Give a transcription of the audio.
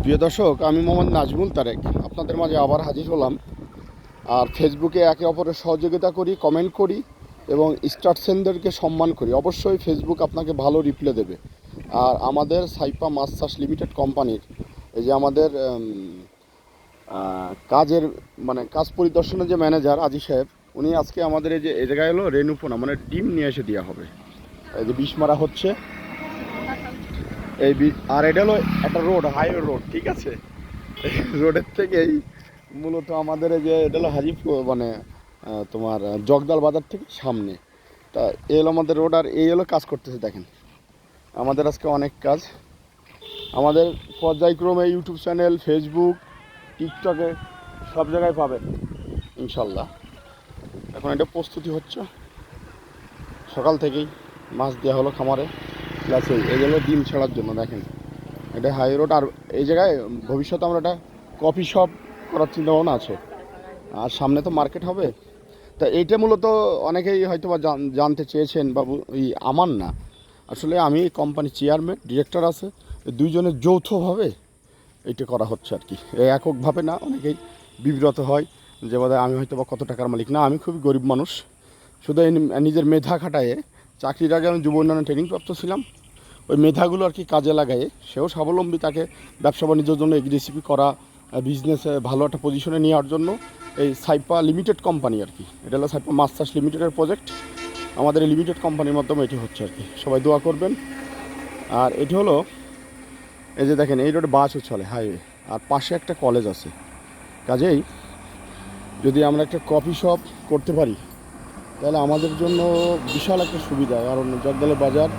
প্রিয় দর্শক, আমি মোহাম্মদ নাজমুল তারেক আপনাদের মাঝে আবার হাজির হলাম। আর ফেসবুকে একে অপরের সহযোগিতা করি, কমেন্ট করি এবং স্টার্টসেনদেরকে সম্মান করি। অবশ্যই ফেসবুক আপনাকে ভালো রিপ্লাই দেবে। আর আমাদের সাইপা মাছ চাষ লিমিটেড কোম্পানির এই যে আমাদের কাজের কাজ পরিদর্শনের যে ম্যানেজার আজি সাহেব, উনি আজকে আমাদের এই জায়গায় হলো রেণুপোনা ডিম নিয়ে এসে দেওয়া হবে। এই যে বিষ মারা হচ্ছে আর এটা হলো একটা রোড, হাইওয়ে রোড, ঠিক আছে। রোডের থেকেই মূলত আমাদের এই যে এটা হলো হাজিপুর তোমার জগদাল বাজার থেকে সামনে। তা এই হলো আমাদের রোড, আর এই হলো কাজ করতেছে। দেখেন আমাদের আজকে অনেক কাজ। আমাদের পর্যায়ক্রমে ইউটিউব চ্যানেল, ফেসবুক, টিকটকে সব জায়গায় পাবেন ইনশাল্লাহ। এখন এটা প্রস্তুতি হচ্ছে, সকাল থেকেই মাছ দেওয়া হলো খামারে, প্লাস এই হলো ডিম ছাড়ার জন্য। দেখেন এটা হাই রোড, আর এই জায়গায় ভবিষ্যতে আমরা একটা কফি শপ করার চিন্তাভাবনা আছে। আর সামনে তো মার্কেট হবে। তা এইটা মূলত অনেকেই হয়তো বা জানতে চেয়েছেন, বাবু আমার না, আসলে আমি কোম্পানি চেয়ারম্যান, ডিরেক্টর আছে, দুইজনের যৌথভাবে এইটা করা হচ্ছে আর কি, এককভাবে না। অনেকেই বিব্রত হয় যে বোধহয় আমি হয়তো বা কত টাকার মালিক। না, আমি খুবই গরিব মানুষ। শুধু নিজের মেধা খাটায়ে, চাকরির আগে আমি যুব উন্নয়নে ট্রেনিংপ্রাপ্ত ছিলাম, ওই মেধাগুলো আর কি কাজে লাগায়ে সেও স্বাবলম্বী, তাকে ব্যবসা বাণিজ্যের জন্য এগ্রেসিভি করা, বিজনেসে ভালো একটা পজিশনে নেওয়ার জন্য এই সাইপা লিমিটেড কোম্পানি আর কি, এটা হলো সাইপা মাছ চাষ লিমিটেডের প্রজেক্ট। আমাদের এই লিমিটেড কোম্পানির মাধ্যমে এটি হচ্ছে আর কি, সবাই দোয়া করবেন। আর এটি হলো এই যে দেখেন, এই রোডে বাসও চলে, হাইওয়ে, আর পাশে একটা কলেজ আছে। কাজেই যদি আমরা একটা কফি শপ করতে পারি তাহলে আমাদের জন্য বিশাল একটা সুবিধা। কারণ জগদলের বাজার